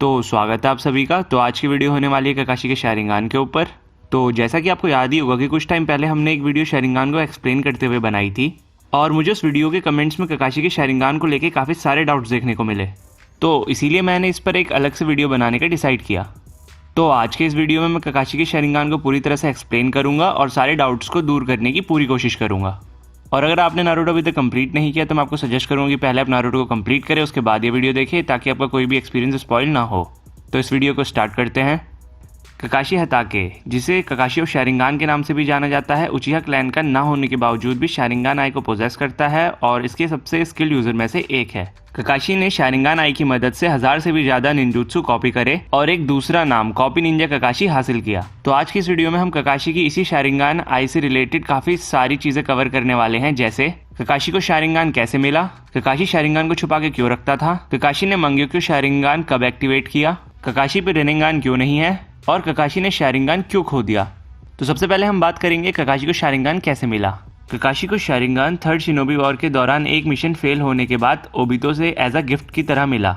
तो स्वागत है आप सभी का। तो आज की वीडियो होने वाली है ककाशी के शारिंगान के ऊपर। तो जैसा कि आपको याद ही होगा कि कुछ टाइम पहले हमने एक वीडियो शारिंगान को एक्सप्लेन करते हुए बनाई थी और मुझे उस वीडियो के कमेंट्स में ककाशी के शारिंगान को लेके काफ़ी सारे डाउट्स देखने को मिले, तो इसीलिए मैंने इस पर एक अलग से वीडियो बनाने का डिसाइड किया। तो आज के इस वीडियो में मैं ककाशी के शारिंगान को पूरी तरह से एक्सप्लेन करूँगा और सारे डाउट्स को दूर करने की पूरी कोशिश करूँगा। और अगर आपने नारुतो अभी तक कंप्लीट नहीं किया तो मैं आपको सजेस्ट करूँगा कि पहले आप नारुतो को कंप्लीट करें, उसके बाद ये वीडियो देखें ताकि आपका कोई भी एक्सपीरियंस स्पॉइल ना हो। तो इस वीडियो को स्टार्ट करते हैं। ककाशी हताके, जिसे ककाशी ऑफ शारिंगान के नाम से भी जाना जाता है, उचिहा क्लैन का ना होने के बावजूद भी शारिंगान आई को पोजेस करता है और इसके सबसे स्किल्ड यूजर में से एक है। ककाशी ने शारिंगान आई की मदद से 1000 से भी ज्यादा निंजुत्सु कॉपी करे और एक दूसरा नाम कॉपी निंजा ककाशी हासिल किया। तो आज की इस वीडियो में हम ककाशी की इसी शारिंगान आई से रिलेटेड काफी सारी चीजें कवर करने वाले हैं, जैसे ककाशी को शारिंगान कैसे मिला, ककाशी शारिंगान को छुपा के क्यों रखता था, ककाशी ने मंग्योक्यो शारिंगान कब एक्टिवेट किया, ककाशी पे रेनिंगान क्यों नहीं है और ककाशी ने शारिंगान क्यों खो दिया। तो सबसे पहले हम बात करेंगे ककाशी को शारिंगान कैसे मिला। ककाशी को शारिंगान थर्ड शिनोबी वॉर के दौरान एक मिशन फेल होने के बाद ओबितो से एज अ गिफ्ट की तरह मिला,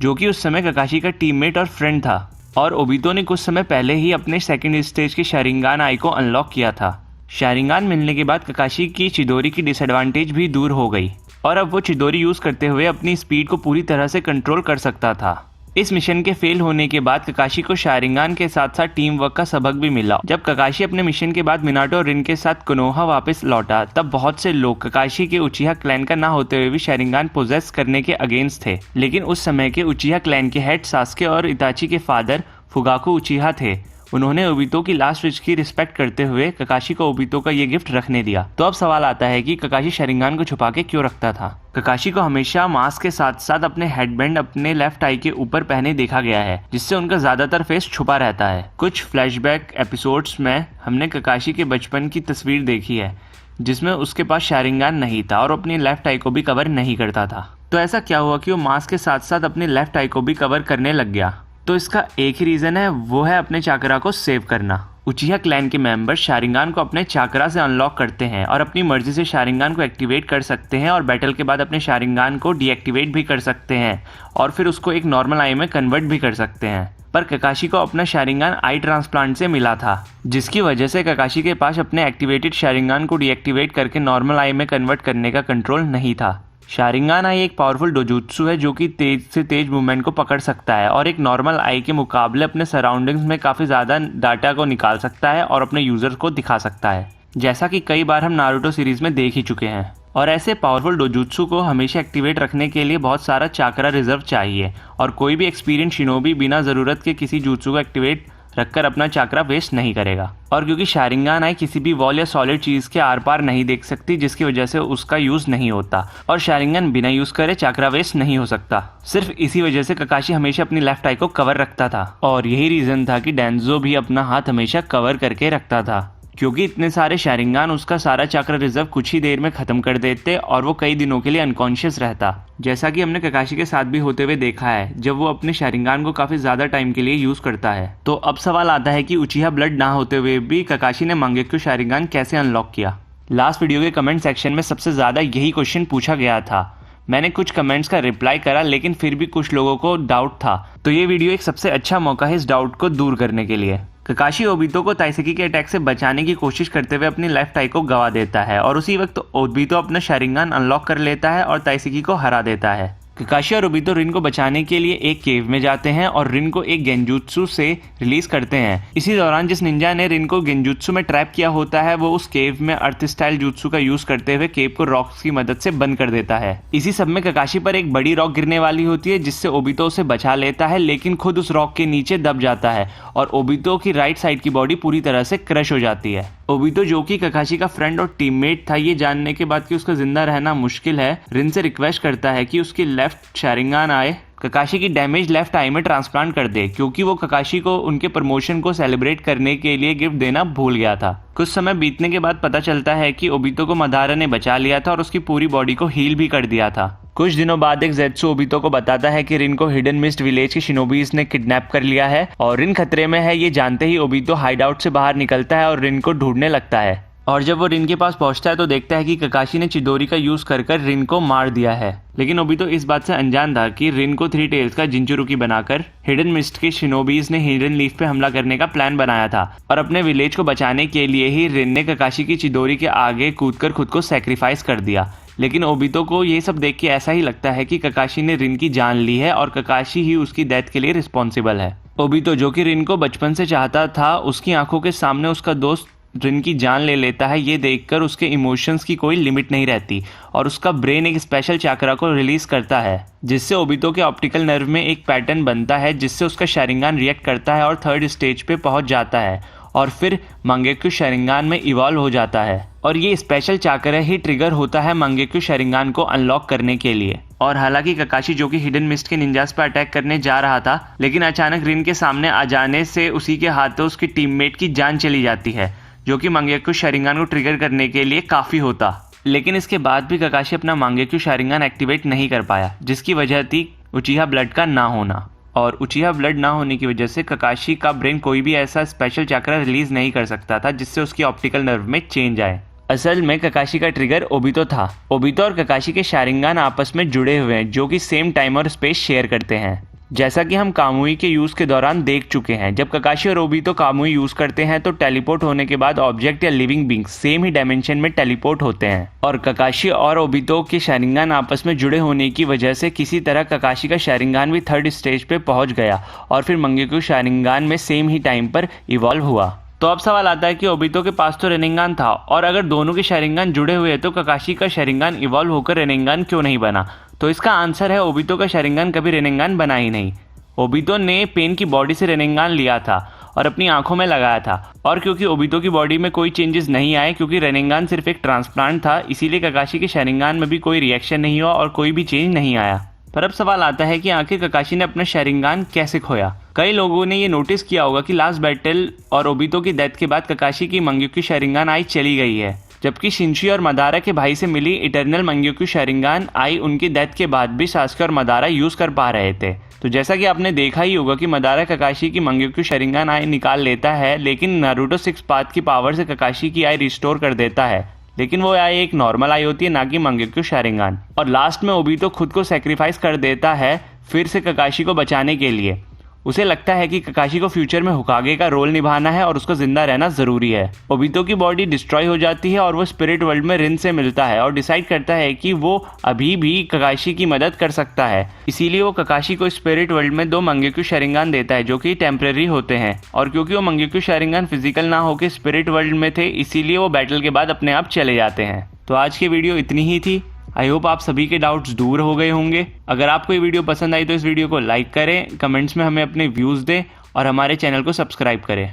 जो कि उस समय ककाशी का टीममेट और फ्रेंड था। और ओबितो ने कुछ समय पहले ही अपने सेकंड स्टेज के शारिंगान आई को अनलॉक किया था। शारिंगान मिलने के बाद ककाशी की चिदोरी की डिसएडवांटेज भी दूर हो गई और अब वो चिदोरी यूज करते हुए अपनी स्पीड को पूरी तरह से कंट्रोल कर सकता था। इस मिशन के फेल होने के बाद ककाशी को शारिंगान के साथ साथ टीम वर्क का सबक भी मिला। जब ककाशी अपने मिशन के बाद मिनाटो और रिन के साथ कोनोहा वापस लौटा तब बहुत से लोग ककाशी के उचिहा क्लैन का ना होते हुए भी शारिंगान पोजेस करने के अगेंस्ट थे, लेकिन उस समय के उचिहा क्लैन के हेड सास्के और इताची के फादर फुगाकू उचिहा थे। उन्होंने ओबितो की लास्ट विश की रिस्पेक्ट करते हुए ककाशी को ओबितो का ये गिफ्ट रखने दिया। तो अब सवाल आता है कि ककाशी शारिंगान को छुपा के क्यों रखता था। ककाशी को हमेशा मास्क के साथ साथ अपने हेडबैंड अपने लेफ्ट आई के ऊपर पहने देखा गया है, जिससे उनका ज्यादातर फेस छुपा रहता है। कुछ फ्लैशबैक एपिसोड्स में हमने ककाशी के बचपन की तस्वीर देखी है जिसमें उसके पास शारिंगान नहीं था और अपनी लेफ्ट आई को भी कवर नहीं करता था। तो ऐसा क्या हुआ कि वो मास्क के साथ साथ अपनी लेफ्ट आई को भी कवर करने लग गया। तो इसका एक ही रीजन है, वो है अपने चाकरा को सेव करना। उचिहा क्लैन के मेंबर शारिंगान को अपने चाकरा से अनलॉक करते हैं और अपनी मर्जी से शारिंगान को एक्टिवेट कर सकते हैं और बैटल के बाद अपने शारिंगान को डीएक्टिवेट भी कर सकते हैं और फिर उसको एक नॉर्मल आई में कन्वर्ट भी कर सकते हैं। पर ककाशी को अपना शारिंगान आई ट्रांसप्लांट से मिला था, जिसकी वजह से ककाशी के पास अपने एक्टिवेटेड शारिंगान को डीएक्टिवेट करके नॉर्मल आई में कन्वर्ट करने का कंट्रोल नहीं था। शारिंगान आई एक पावरफुल डोजुत्सु है जो कि तेज से तेज मूवमेंट को पकड़ सकता है और एक नॉर्मल आई के मुकाबले अपने सराउंडिंग्स में काफ़ी ज़्यादा डाटा को निकाल सकता है और अपने यूजर्स को दिखा सकता है, जैसा कि कई बार हम नारुतो सीरीज में देख ही चुके हैं। और ऐसे पावरफुल डोजुत्सु को हमेशा एक्टिवेट रखने के लिए बहुत सारा चाकरा रिजर्व चाहिए और कोई भी एक्सपीरियंस शिनोबी बिना ज़रूरत के किसी जुत्सु को एक्टिवेट रखकर अपना चाकरा वेस्ट नहीं करेगा। और क्योंकि शारिंगान आई किसी भी वॉल या सॉलिड चीज के आर पार नहीं देख सकती, जिसकी वजह से उसका यूज नहीं होता और शारिंगान बिना यूज करे चाकरा वेस्ट नहीं हो सकता। सिर्फ इसी वजह से ककाशी हमेशा अपनी लेफ्ट आई को कवर रखता था और यही रीजन था कि डेंजो भी अपना हाथ हमेशा कवर करके रखता था, क्योंकि इतने सारे शारिंगान उसका सारा चाकरा रिजर्व कुछ ही देर में खत्म कर देते और वो कई दिनों के लिए अनकॉन्शियस रहता, जैसा कि हमने ककाशी के साथ भी होते हुए देखा है जब वो अपने शारिंगान को काफी ज्यादा टाइम के लिए यूज करता है। तो अब सवाल आता है कि उचिहा ब्लड ना होते हुए भी ककाशी ने मंगेक्यो शारिंगान कैसे अनलॉक किया। लास्ट वीडियो के कमेंट सेक्शन में सबसे ज्यादा यही क्वेश्चन पूछा गया था। मैंने कुछ कमेंट्स का रिप्लाई करा, लेकिन फिर भी कुछ लोगों को डाउट था, तो ये वीडियो एक सबसे अच्छा मौका है इस डाउट को दूर करने के लिए। ककाशी ओबितो को ताइसेकी के अटैक से बचाने की कोशिश करते हुए अपनी लेफ्ट आई को गवा देता है और उसी वक्त ओबितो अपना शारिंगान अनलॉक कर लेता है और ताइसेकी को हरा देता है। ककाशी और ओबितो रिन को बचाने के लिए एक केव में जाते हैं और रिन को एक गेंजुत्सु से रिलीज करते हैं। इसी दौरान जिस निंजा ने रिन को गेंजुत्सु में ट्रैप किया होता है वो उस केव में अर्थ स्टाइल जुत्सु का यूज करते हुए केव को रॉक्स की मदद से बंद कर देता है। इसी सब में ककाशी पर एक बड़ी रॉक गिरने वाली होती है जिससे ओबितो उसे बचा लेता है, लेकिन खुद उस रॉक के नीचे दब जाता है और ओबितो की राइट साइड की बॉडी पूरी तरह से क्रश हो जाती है। ओबितो, जो कि ककाशी का फ्रेंड और टीममेट था, ये जानने के बाद कि उसका जिंदा रहना मुश्किल है, रिन से रिक्वेस्ट करता है कि उसकी लेफ्ट शारिंगान आए ककाशी की डैमेज लेफ्ट आई में ट्रांसप्लांट कर दे, क्योंकि वो ककाशी को उनके प्रमोशन को सेलिब्रेट करने के लिए गिफ्ट देना भूल गया था। कुछ समय बीतने के बाद पता चलता है कि ओबितो को मदारा ने बचा लिया था और उसकी पूरी बॉडी को हील भी कर दिया था। कुछ दिनों बाद एक ज़ेत्सु ओबितो को बताता है कि रिन को हिडन मिस्ट विलेज के शिनोबीज ने किडनैप कर लिया है और रिन खतरे में है। ये जानते ही ओबितो हाइड आउट से बाहर निकलता है और रिन को ढूंढने लगता है। और जब वो रिन के पास पहुंचता है तो देखता है कि ककाशी ने चिदोरी का यूज कर रिन को मार दिया है। लेकिन ओबितो इस बात से अनजान था कि रिन को 3 टेल्स का जिंचुरुकी बनाकर हिडन मिस्ट के शिनोबीज ने हिडन लीफ पे हमला करने का प्लान बनाया था और अपने विलेज को बचाने के लिए ही रिन ने ककाशी की चिदोरी के आगे कूदकर खुद को सैक्रिफाइस कर दिया। लेकिन ओबितो को ये सब देख के ऐसा ही लगता है कि ककाशी ने रिन की जान ली है और ककाशी ही उसकी डेथ के लिए रिस्पॉन्सिबल है। ओबितो जो कि रिन को बचपन से चाहता था, उसकी आंखों के सामने उसका दोस्त रिन की जान ले लेता है। ये देखकर उसके इमोशंस की कोई लिमिट नहीं रहती और उसका ब्रेन एक स्पेशल चाकरा को रिलीज करता है जिससे ओबितो के ऑप्टिकल नर्व में एक पैटर्न बनता है जिससे उसका शारिंगान रिएक्ट करता है और 3rd स्टेज पे पहुंच जाता है और फिर मंगेक्यू शारिंगान में इवॉल्व हो जाता है। और ये स्पेशल चाकरा ही ट्रिगर होता है मंगेक्यू शारिंगान को अनलॉक करने के लिए। और हालांकि ककाशी जो कि हिडन मिस्ट के निंजास पर अटैक करने जा रहा था, लेकिन अचानक रिन के सामने आ जाने से उसी के हाथों उसकी टीममेट की जान चली जाती है जो कि मंगेक्यू शारिंगान को ट्रिगर करने के लिए काफी होता। लेकिन इसके बाद भी ककाशी अपना मंगेक्यू शारिंगान एक्टिवेट नहीं कर पाया, जिसकी वजह थी उचिहा ब्लड का ना होना। और उचिहा ब्लड ना होने की वजह से ककाशी का ब्रेन कोई भी ऐसा स्पेशल चक्रा रिलीज नहीं कर सकता था जिससे उसकी ऑप्टिकल नर्व में चेंज आए। असल में ककाशी का ट्रिगर ओबितो था। ओबितो और ककाशी के शारिंगान आपस में जुड़े हुए हैं जो कि सेम टाइम और स्पेस शेयर करते हैं, जैसा कि हम कामुई के यूज के दौरान देख चुके हैं। जब ककाशी और ओबितो कामुई यूज करते हैं तो टेलीपोर्ट होने के बाद ऑब्जेक्ट या लिविंग बींग सेम ही डायमेंशन में टेलीपोर्ट होते हैं। और ककाशी और ओबितो के शारिंगान आपस में जुड़े होने की वजह से किसी तरह ककाशी का शारिंगान भी 3rd स्टेज पे पहुंच गया और फिर मंगेक्यू शारिंगान में सेम ही टाइम पर इवॉल्व हुआ। तो अब सवाल आता है कि ओबितो के पास तो रेनिंगान था और अगर दोनों के शारिंगान जुड़े हुए तो ककाशी का शारिंगान इवॉल्व होकर रेनिंगान क्यों नहीं बना? तो इसका आंसर है ओबितो का शारिंगान कभी रेनिंगान बना ही नहीं। ओबितो ने पेन की बॉडी से रेनिंगान लिया था और अपनी आंखों में लगाया था। और क्योंकि ओबितो की बॉडी में कोई चेंजेस नहीं आए, क्योंकि रेनिंगान सिर्फ एक ट्रांसप्लांट था, इसीलिए ककाशी के शारिंगान में भी कोई रिएक्शन नहीं हुआ और कोई भी चेंज नहीं आया। पर अब सवाल आता है कि आखिर ककाशी ने अपना शारिंगान कैसे खोया? कई लोगों ने ये नोटिस किया होगा कि लास्ट बैटल और ओबितो की डेथ के बाद ककाशी की मंगेक्यू शारिंगान आई चली गई है, जबकि शिंशी और मदारा के भाई से मिली इटर्नल मंगेक्यू शारिंगान आई उनकी डेथ के बाद भी सास्के और मदारा यूज कर पा रहे थे। तो जैसा कि आपने देखा ही होगा कि मदारा ककाशी की मंगेक्यू शारिंगान आई निकाल लेता है, लेकिन नारुतो 6 पाथ की पावर से ककाशी की आई रिस्टोर कर देता है। लेकिन वो आई एक नॉर्मल आई होती है, ना कि मंगेक्यू शारिंगान। और लास्ट में ओबितो खुद को सेक्रीफाइस कर देता है फिर से ककाशी को बचाने के लिए। उसे लगता है कि ककाशी को फ्यूचर में होकागे का रोल निभाना है और उसको जिंदा रहना जरूरी है। ओबितो की बॉडी डिस्ट्रॉय हो जाती है और वो स्पिरिट वर्ल्ड में रिन से मिलता है और डिसाइड करता है कि वो अभी भी ककाशी की मदद कर सकता है। इसीलिए वो ककाशी को स्पिरिट वर्ल्ड में 2 मंगेक्यू शारिंगान देता है जो कि टेम्परेरी होते हैं। और क्योंकि वो मंगेक्यू शारिंगान फिजिकल ना होकर स्पिरिट वर्ल्ड में थे, इसीलिए वो बैटल के बाद अपने आप चले जाते हैं। तो आज की वीडियो इतनी ही थी। आई होप आप सभी के डाउट्स दूर हो गए होंगे। अगर आपको ये वीडियो पसंद आई तो इस वीडियो को लाइक करें, कमेंट्स में हमें अपने व्यूज़ दें और हमारे चैनल को सब्सक्राइब करें।